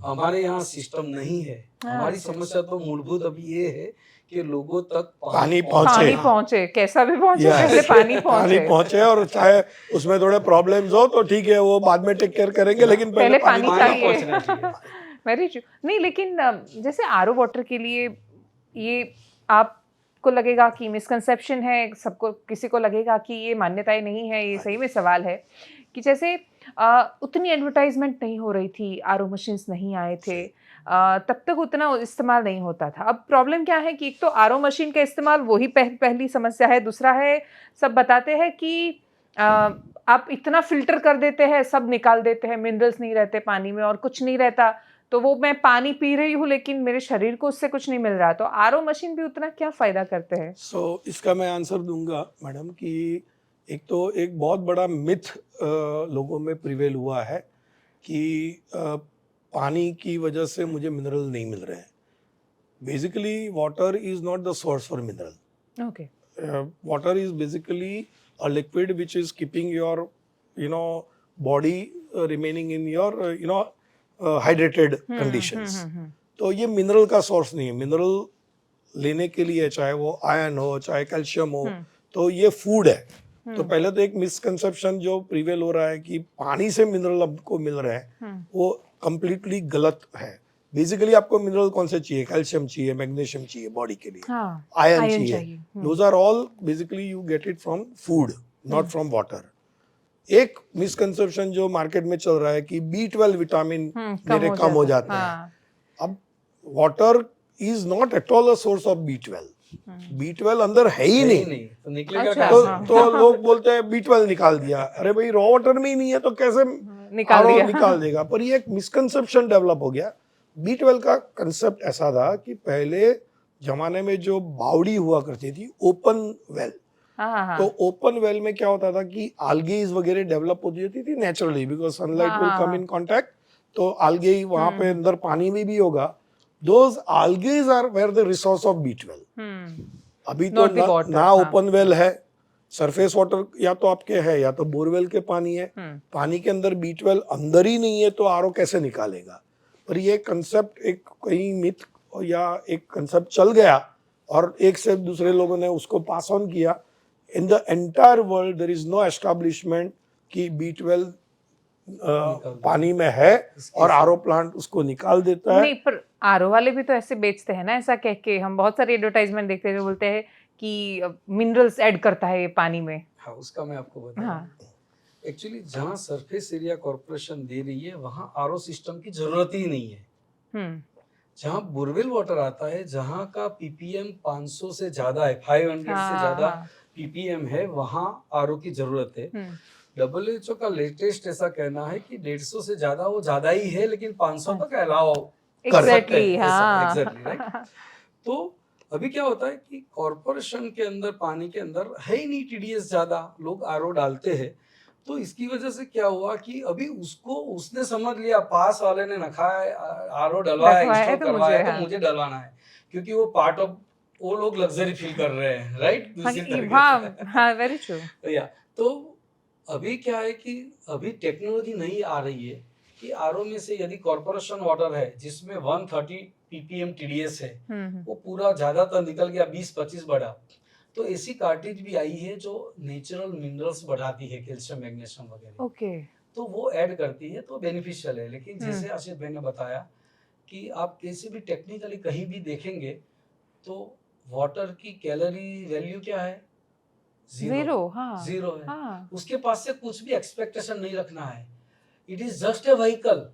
हमारे यहाँ सिस्टम नहीं है। हमारी समस्या तो मूलभूत अभी ये है कि लोगों तक पानी पानी पहुंचे, कैसा भी पहुंचे, Yes. पहले पानी पानी पहुंचे। पहुंचे, और चाहे उसमें थोड़े प्रॉब्लम्स हो तो ठीक है वो बाद में टेक केयर करेंगे, लेकिन पहले पानी पानी चाहिए। पहुंचना चाहिए। Very true. नहीं लेकिन जैसे आरओ वाटर के लिए ये आपको लगेगा कि मिसकंसेप्शन है, सबको किसी को लगेगा कि ये मान्यताएं नहीं है, ये सही में सवाल है कि जैसे उतनी एडवर्टाइजमेंट नहीं हो रही थी, आरओ मशीन्स नहीं आए थे, तब तक उतना इस्तेमाल नहीं होता था। अब प्रॉब्लम क्या है कि एक तो आरओ मशीन का इस्तेमाल वही पहली समस्या है, दूसरा है सब बताते हैं कि आप इतना फिल्टर कर देते हैं, सब निकाल देते हैं, मिनरल्स नहीं रहते पानी में और कुछ नहीं रहता, तो वो मैं पानी पी रही हूँ लेकिन मेरे शरीर को उससे कुछ नहीं मिल रहा, तो आरओ मशीन भी उतना क्या फ़ायदा करते हैं? इसका मैं आंसर दूंगा मैडम कि एक तो एक बहुत बड़ा मिथ लोगों में प्रिवेल हुआ है कि पानी की वजह से मुझे मिनरल नहीं मिल रहे हैं। Basically water is not the source for mineral. Okay. Water is basically a liquid which is keeping your body remaining in your hydrated conditions. तो ये मिनरल का सोर्स नहीं है। मिनरल लेने के लिए चाहे वो आयरन हो चाहे कैल्शियम हो, तो ये फूड है। तो पहले तो एक मिसकंसेप्शन जो प्रिवेल हो रहा है कि पानी से मिनरल आपको मिल रहे हैं, वो कंप्लीटली गलत है। बेसिकली आपको मिनरल कौन से चाहिए? कैल्शियम चाहिए, मैग्नीशियम चाहिए बॉडी के लिए, आयरन चाहिए। Those are all basically you get it from food, not from water. एक मिसकंसेप्शन जो मार्केट में चल रहा है कि B12 विटामिन मेरे कम हो जाते हैं। अब water is not at all a source of B12। B12 अंदर है ही नहीं, तो निकलेगा अच्छा, कैसे? तो लोग बोलते हैं B12 निकाल दिया। अरे भाई रॉ वाटर में ही नहीं है तो कैसे निकाल देगा? पर ये एक मिसकंसेप्शन डेवलप हो गया। B12 का कंसेप्ट ऐसा था कि पहले जमाने में जो बावड़ी हुआ करती थी ओपन वेल, तो ओपन वेल में क्या होता था कि आल्गेज वगैरह डेवलप होती थी naturally, because sunlight will come in contact, तो आल्गे वहां पे अंदर पानी में भी होगा। Those algaes are where the resource of B12। अभी तो ना ओपन वेल है, सरफेस वाटर या तो आपके है या तो बोरवेल के पानी है, पानी के अंदर B12 अंदर ही नहीं है, तो आरओ कैसे निकालेगा? पर ये कंसेप्ट एक कहीं मिथ या एक कंसेप्ट चल गया और एक से दूसरे लोगों ने उसको पास ऑन किया। In the entire world there is no establishment कि B12 पानी में है और आरओ प्लांट उसको निकाल देता है। नहीं, पर आरओ वाले भी तो ऐसे बेचते हैं ना, ऐसा कह के हम बहुत सारी एडवर्टाइजमेंट देखते हैं जो बोलते हैं कि मिनरल्स ऐड करता है ये पानी में। हाँ, उसका मैं आपको बताऊं। हाँ एक्चुअली जहाँ सरफेस एरिया कॉर्पोरेशन दे रही है वहाँ आरओ सिस्टम की जरूरत ही नहीं है। हम्म जहाँ बोरवेल वाटर आता है, जहाँ का पीपीएम 500 से ज्यादा है, 500 से हाँ ज्यादा हाँ पीपीएम है, वहाँ आरओ की जरूरत है। हम्म WHO का लेटेस्ट ऐसा कहना है कि 150 से ज्यादा वो ज्यादा ही है, लेकिन 500 तक अलाउ कर सकते एग्जैक्टली हैं, ऐसा हाँ एग्जैक्टली राइट। तो अभी क्या होता है कि कॉरपोरेशन के अंदर पानी के अंदर है ही नहीं टीडीएस, ज्यादा लोग आरओ डालते हैं। तो इसकी वजह से क्या हुआ कि अभी उसको उसने समझ लिया, पास वाले ने रखा है, आरओ डलवाया, रखवाया है इंस्टॉल तो करवाया मुझे, तो हाँ मुझे डलवाना है, क्योंकि वो पार्ट ऑफ, वो लोग लग्जरी फील कर रहे हैं, राइट, हाँ दूसरी तरीके हाँ से। हाँ वेरी ट्रू। या तो अभी क्या है कि अभी टेक्नोलॉजी नहीं आ रही है कि आरओ में से यदि कॉर्पोरेशन वाटर है जिसमें 130 पीपीएम टीडीएस है, वो पूरा ज्यादातर निकल गया, 20-25 बढ़ा, तो ऐसी कार्ट्रिज भी आई है जो नेचुरल मिनरल्स बढ़ाती है, कैल्शियम मैग्नीशियम वगैरह, ओके तो वो ऐड करती है, तो बेनिफिशियल है। लेकिन जैसे आशीष भाई ने बताया कि आप कैसे भी टेक्निकली कहीं भी देखेंगे तो वाटर की कैलोरी वैल्यू क्या है, जीरो, हाँ जीरो है। हाँ उसके पास से कुछ भी एक्सपेक्टेशन नहीं रखना है। It is just a vehicle.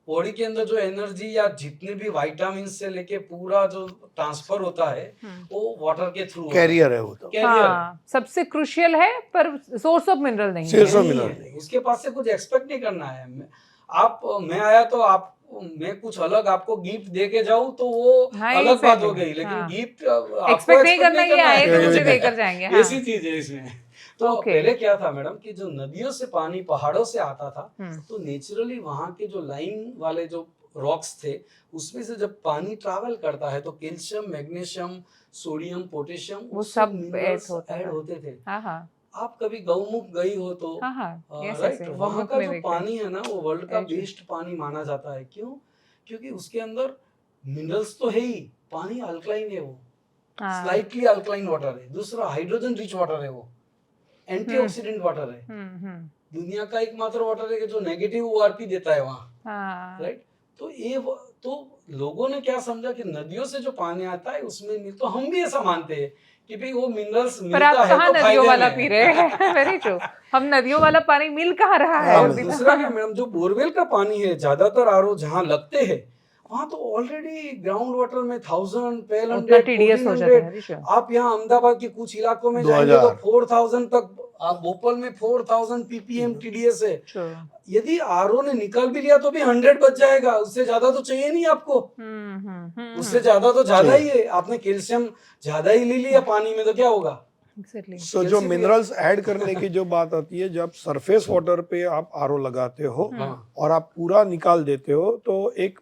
Body के अंदर जो एनर्जी या जितने भी विटामिन से लेके पूरा जो ट्रांसफर होता है वो वाटर के थ्रू कैरियर है वो तो। कैरियर है, हाँ सबसे क्रुशियल है पर सोर्स ऑफ मिनरल नहीं Source है। of नहीं मिनरल है। नहीं। उसके पास से कुछ एक्सपेक्ट नहीं करना है। आप, मैं आया तो आप, मैं कुछ अलग आपको गिफ्ट दे के जाऊं तो वो हाँ अलग बात हो exactly, गई, लेकिन हाँ। गिफ्ट एक्सपेक्ट नहीं करना ये आएगा है। मुझे देकर जाएंगे, हाँ ऐसी चीज है इसमें। तो Okay. पहले क्या था मैडम कि जो नदियों से पानी पहाड़ों से आता था, हम्म। तो नेचुरली वहां के जो लाइन वाले जो रॉक्स थे उसमें से जब पानी ट्रैवल करता है तो कैल्शियम, मैग्नीशियम, सोडियम, पोटेशियम, वो सब मिनरल्स होता ऐड है। होते थे। हाँ हाँ आप कभी गौमुख गई हो तो हाँ हाँ यस राइट, यस वहाँ गौमुख का में जो देखा पानी है ना वो वर्ल्ड का Actually. बेस्ट पानी माना जाता है। क्यों? क्योंकि उसके अंदर मिनरल्स तो है ही, पानी अल्कलाइन है, वो हाँ स्लाइटली अल्कलाइन वाटर है। दूसरा हाइड्रोजन रिच वाटर है, वो एंटीऑक्सीडेंट वाटर है। दुनिया का एकमात्र वाटर है कि जो नेगेटिव ओआरपी देता है वहाँ, हाँ राइट। तो तो लोगों ने क्या समझा कि नदियों से जो पानी आता है उसमें मिल, तो हम भी ऐसा मानते हैं कि भाई वो मिनरल्स पर मिलता आप है कहाँ तो नदियों फायदे वाला में पी है। रहे हैं वेरी ट्रू, हम नदियों वाला पानी मिल कहाँ रहा है हाँ, और अभी दूसरा तक। क्या मैडम, जो बोरवेल का पानी है ज्यादातर आरओ जहाँ लगते हैं वहां तो ऑलरेडी ग्राउंड वाटर में 1000, उतना 1200, टीडीएस हो जाता है 1400। हरीश। आप यहाँ अहमदाबाद के कुछ इलाकों में 2000 जाएंगे तो 4000 तक, आप भोपाल में 4000 पीपीएम टीडीएस है। True. यदि आरओ ने निकाल भी लिया तो भी 100 बच जाएगा, उससे ज्यादा तो चाहिए नहीं आपको। उससे ज्यादा तो ज्यादा ही है। आपने कैल्शियम ज्यादा ही ले लिया पानी में तो क्या होगा। Exactly. सो जो कैल्शियम मिनरल्स ऐड करने की जो बात आती है, जब सरफेस वाटर पे आप आरओ लगाते हो हाँ। और आप पूरा निकाल देते हो, तो एक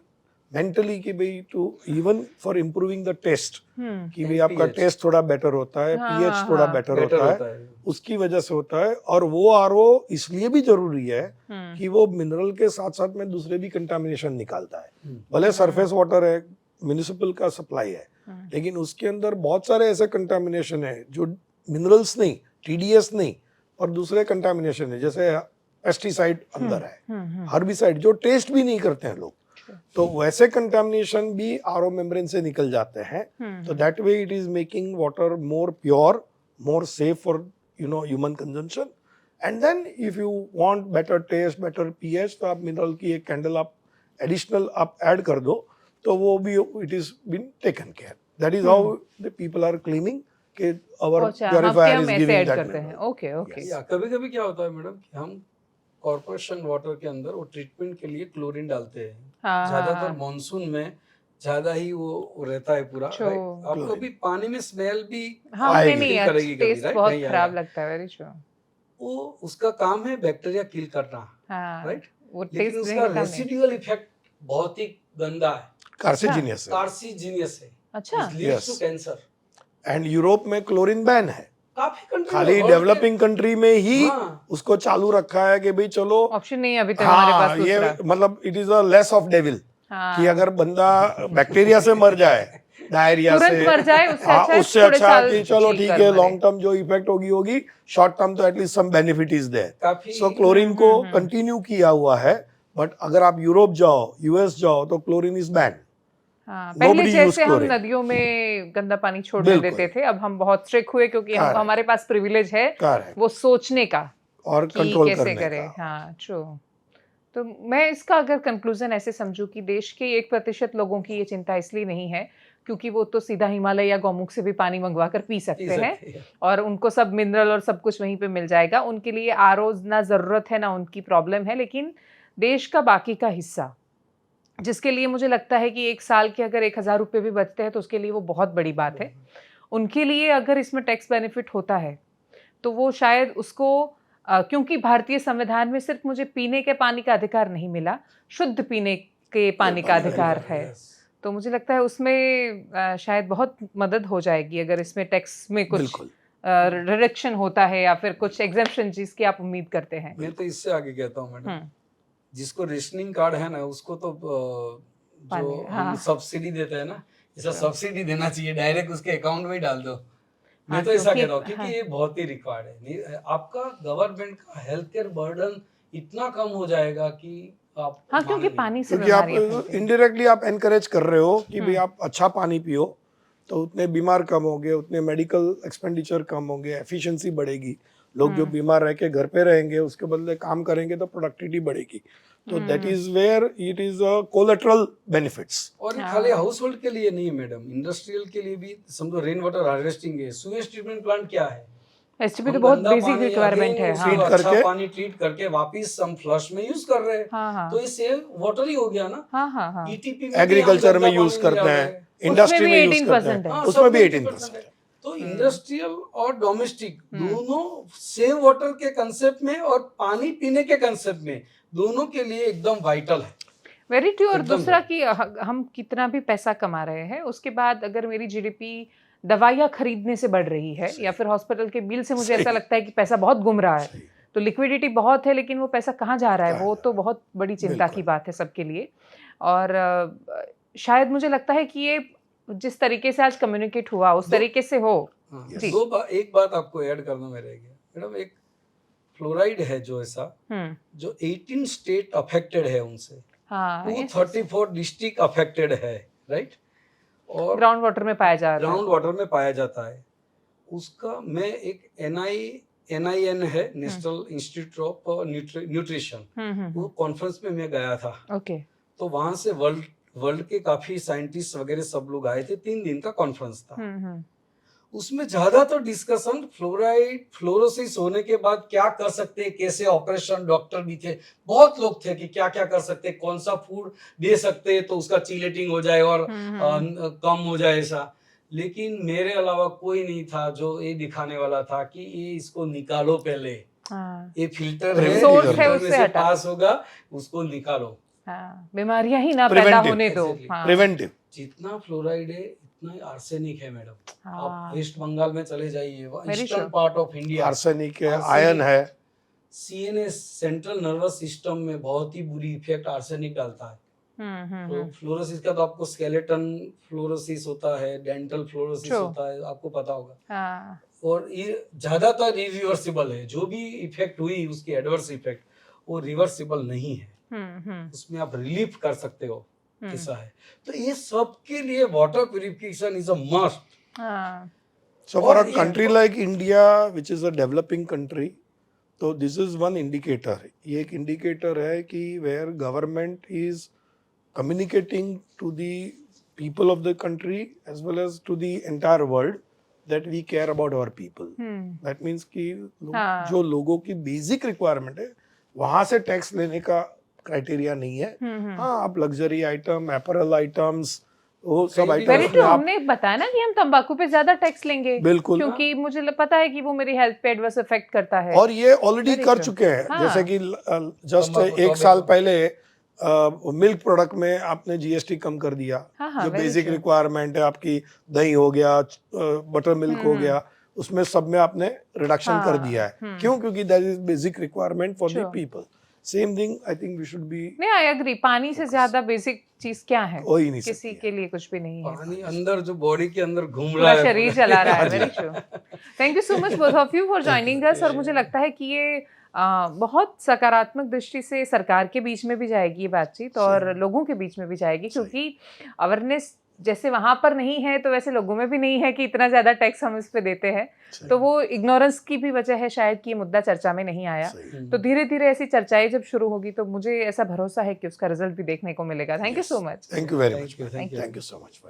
मेंटली कि भाई to even for improving the taste, कि भाई आपका pH टेस्ट थोड़ा बेटर होता है, हाँ, पीएच थोड़ा हाँ। बेटर बेटर होता होता है, है। उसकी वजह से होता है। और वो आरओ इसलिए भी जरूरी है कि वो मिनरल के साथ साथ में दूसरे भी कंटामिनेशन निकालता है। भले सरफेस वाटर है, म्युनिसिपल का सप्लाई है, लेकिन उसके अंदर बहुत सारे ऐसे कंटामिनेशन है जो मिनरल्स नहीं, टीडीएस नहीं, और दूसरे कंटामिनेशन है, जैसे पेस्टिसाइड अंदर है, हर्बिसाइड, जो टेस्ट भी नहीं करते हैं लोग, तो वैसे कंटामिनेशन भी आरओ मेम्ब्रेन से निकल जाते हैं। तो that way it is making water more pure, more safe for human consumption. And then if you want better taste, better pH, तो आप मिनरल की एक कैंडल आप एडिशनल आप ऐड कर दो, तो वो भी it is been taken care. That is how the people are claiming कि our purifier is giving that करते हैं। Okay okay. या कभी कभी क्या होता है मैडम कि हम कॉर्पोरेशन वाटर के अंदर वो ट्रीटमेंट के लिए क्लोरीन डालते हैं। हाँ, ज्यादातर हाँ। मॉनसून में ज्यादा ही वो रहता है पूरा, True. right? आपको भी पानी में स्मेल भी हाँ आएगी। मुझे नहीं करेगी कभी, टेस्ट right? बहुत नहीं खराब आएगा। लगता है वेरी ट्रू। वो उसका काम है बैक्टीरिया किल करना, हाँ राइट। वो लेकिन टेस्ट उसका नहीं काम नहीं। रेसिडुअल इफेक्ट बहुत ही गंदा है, कार्सिजीनियस है। कार्सिजीनियस है, अच्छा leads to Yes. Cancer. And Europe में क्लोरीन बैन है, काफी कंट्री खाली डेवलपिंग कंट्री में ही हाँ। उसको चालू रखा है कि भाई चलो, ऑप्शन नहीं है अभी तक हमारे हाँ, पास ये दूसरा। मतलब it is a less of devil, हाँ। कि अगर बंदा बैक्टीरिया से मर जाए, डायरिया तुरंत से, मर जाए, उससे हाँ, अच्छा है उससे थोड़े अच्छा साल कि चलो जी ठीक कर है, मरे। लॉन्ग टर्म जो इफेक्ट होगी, शॉर्ट टर्म तो at least some benefit is there. काफी सो क्लोरीन को कंटिन्यू किया हुआ है, बट अगर आप यूरोप जाओ, यूएस जाओ, तो क्लोरीन इज बैन। हाँ, पहले Nobody used जैसे हम chlorine. नदियों में गंदा पानी छोड़ने बिल्कुल। देते थे, अब हम बहुत स्ट्रिक्ट हुए क्योंकि Correct. हमारे पास प्रिविलेज है Correct. वो सोचने का और कि कंट्रोल कैसे करने करें। का। हाँ, ट्रू। तो मैं इसका अगर कंक्लूजन ऐसे समझूं कि देश के 1% लोगों की ये चिंता इसलिए नहीं है क्योंकि वो तो सीधा हिमालय या गौमुख से भी पानी मंगवा कर पी सकते हैं और उनको सब मिनरल और सब कुछ वहीं पे मिल जाएगा। उनके लिए आरओ ना जरूरत है ना उनकी प्रॉब्लम है, लेकिन देश का बाकी का हिस्सा जिसके लिए मुझे लगता है कि एक साल के अगर 1,000 रुपये भी बचते हैं तो उसके लिए वो बहुत बड़ी बात है। उनके लिए अगर इसमें टैक्स बेनिफिट होता है तो वो शायद उसको क्योंकि भारतीय संविधान में सिर्फ मुझे पीने के पानी का अधिकार नहीं मिला, शुद्ध पीने के पानी का अधिकार है, तो मुझे लगता है उसमें शायद बहुत मदद हो जाएगी अगर इसमें टैक्स में कुछ बिल्कुल। रिडक्शन होता है या फिर कुछ एग्जेम्पशन जिसकी आप उम्मीद करते हैं। मैं तो इससे आगे कहता हूँ मैडम, हम्म, जिसको रेशनिंग कार्ड है ना उसको तो पानी, जो हाँ। हम सब्सिडी देते हैं ना, ऐसा अच्छा। सब्सिडी देना चाहिए, डायरेक्ट उसके अकाउंट में ही डाल दो। मैं हाँ, तो ऐसा क्योंकि कहता हूँ क्योंकि हाँ, ये बहुत ही रिक्वायर्ड है। आपका गवर्नमेंट का हेल्थ केयर बर्डन इतना कम हो जाएगा कि आप हाँ, क्योंकि मानेंगे नहीं। पानी से क्योंकि आप बीमारियां फैलती हैं। इनडायरेक्टली आप एनकरेज कर रहे हो कि भाई हम्म, आप अच्छा पानी पियो, तो उतने बीमार कम होंगे, उतने मेडिकल एक्सपेंडिचर कम होंगे, एफिशिएंसी बढ़ेगी। लोग जो बीमार रह के घर पे रहेंगे उसके बदले काम करेंगे तो प्रोडक्टिविटी बढ़ेगी। तो that is where it is a collateral benefits. और ये हाँ। खाली हाउस होल्ड के लिए नहीं है मैडम, इंडस्ट्रियल के लिए भी समझो रेन वाटर हार्वेस्टिंग है, सूएज ट्रीटमेंट प्लांट क्या है, एसटीपी तो हम बहुत गंदा बेसिक पानी रिक्वायरमेंट again है। उसको Treat हाँ, अच्छा करके- पानी ट्रीट करके वापस हम फ्लश में यूज कर रहे हैं, हाँ, हाँ, तो ये सेव वाटर ही हो गया ना। हाँ, हाँ, हाँ, ईटीपी एग्रीकल्चर में यूज करते हैं, इंडस्ट्री भी में यूज 18% करते है। हैं, उसमें भी 18% है। तो इंडस्ट्रियल और डोमेस्टिक दोनों सेव वाटर के कंसेप्ट में और पानी पीने के कंसेप्ट में दोनों के लिए एकदम वाइटल है। Very true. और एकदम दूसरा right। कि हम कितना भी पैसा कमा रहे हैं उसके बाद अगर मेरी जीडीपी दवाइयाँ खरीदने से बढ़ रही है या फिर हॉस्पिटल के बिल से मुझे ऐसा लगता है कि पैसा बहुत गुम रहा है, तो लिक्विडिटी बहुत है लेकिन वो पैसा कहाँ जा रहा है, वो तो बहुत बड़ी चिंता की बात है सबके लिए। और शायद मुझे लगता है कि ये जिस तरीके से आज कम्युनिकेट हुआ उस तरीके से हो। जी। एक बात आपको ऐड करना में रह गया मैडम, एक फ्लोराइड है जो ऐसा जो 18 स्टेट अफेक्टेड है उनसे, हाँ, 234 डिस्ट्रिक्ट अफेक्टेड है, राइट, और ग्राउंड वाटर में पाया जा रहा है। ग्राउंड वाटर में पाया जाता है। उसका मैं एक NIN है, नेशनल इंस्टीट्यूट ऑफ न्यूट्रिशन, वो कॉन्फ्रेंस में मैं गया था। ओके। तो वहां से वर्ल्ड के काफी साइंटिस्ट वगैरह सब लोग आए थे, 3 दिन का कॉन्फ्रेंस था। उसमें ज्यादातर डिस्कशन फ्लोरोसिस होने के बाद क्या कर सकते हैं, कैसे ऑपरेशन, डॉक्टर भी थे, बहुत लोग थे कि क्या क्या कर सकते हैं, कौन सा फूड दे सकते हैं तो उसका चिलेटिंग हो जाए और कम हो जाए ऐसा। लेकिन मेरे अलावा कोई नहीं था जो ये दिखाने वाला था कि ये इसको निकालो पहले, ये फिल्टर है, सोर्स है, फिल्टर में उससे से हटा। पास होगा, उसको निकालो। बीमारियां ही ना पैदा होने दो। प्रिवेंटिव। जितना फ्लोराइड है इतना आर्सेनिक है मैडम। हाँ। आप वेस्ट बंगाल में चले जाइए, Very eastern sure। Part of India, arsenic है, आयरन है। CNS सेंट्रल नर्वस सिस्टम में बहुत ही बुरी इफेक्ट आर्सेनिक डालता है। तो फ्लोरोसिस का तो आपको स्केलेटन फ्लोरोसिस होता है, डेंटल फ्लोरोसिस True। होता है, आपको पता होगा। हाँ। और ये ज्यादातर इरिवर्सिबल है, जो भी इफेक्ट हुई उसकी एडवर्स इफेक्ट वो रिवर्सिबल नहीं है, उसमें आप रिलीफ कर सकते हो, ऐसा है। तो ये सब के लिए water purification is a must. So for a country like India, which is a developing country, तो this is one indicator. ये एक indicator है कि where government is communicating to the people of the country as well as to the entire world that we care about our people. That means कि जो लोगों की basic requirement है वहाँ से टैक्स लेने का क्राइटेरिया नहीं है। हाँ, आप लग्जरी आइटम, अपैरल आइटम्स, वो सब वेरी आइटम्स ट्रू। में आप हमने बताया ना कि हम तंबाकू पे ज्यादा टैक्स लेंगे, बिल्कुल, क्योंकि मुझे पता है कि वो मेरी हेल्थ पे एडवर्स इफेक्ट करता है। और ये ऑलरेडी Very कर true। चुके हैं। हाँ। जैसे कि जस्ट तंबाकू, एक साल tobacco। पहले मिल्क प्रोडक्ट में आपने GST कम कर दिया। हाँ, जो very बेसिक true। रिक्वायरमेंट है आपकी, दही हो गया, बटर मिल्क हो गया, उसमें सब में आपने रिडक्शन कर दिया है। क्यों? क्योंकि that is basic requirement for the True। पीपल। Same thing I think we should be. नहीं, आई एग्री। पानी से ज्यादा बेसिक चीज क्या है? हो ही नहीं किसी सकती के लिए कुछ भी नहीं है। पानी अंदर जो बॉडी के अंदर घूम रहा पूरा है, शरीर चला रहा है। Very true. Thank you so much both of you for joining us. और मुझे लगता है कि ये बहुत सकारात्मक दृष्टि से सरकार के बीच में भी जाएगी ये बातचीत और लोगों के बीच में भी जाएगी, क्योंकि अवेयरनेस जैसे वहाँ पर नहीं है तो वैसे लोगों में भी नहीं है कि इतना ज़्यादा टैक्स हम इस पे देते हैं, तो वो इग्नोरेंस की भी वजह है शायद कि ये मुद्दा चर्चा में नहीं आया। तो धीरे धीरे ऐसी चर्चाएं जब शुरू होगी तो मुझे ऐसा भरोसा है कि उसका रिजल्ट भी देखने को मिलेगा। Thank you so much. Thank you very much. Thank you. Thank you so much.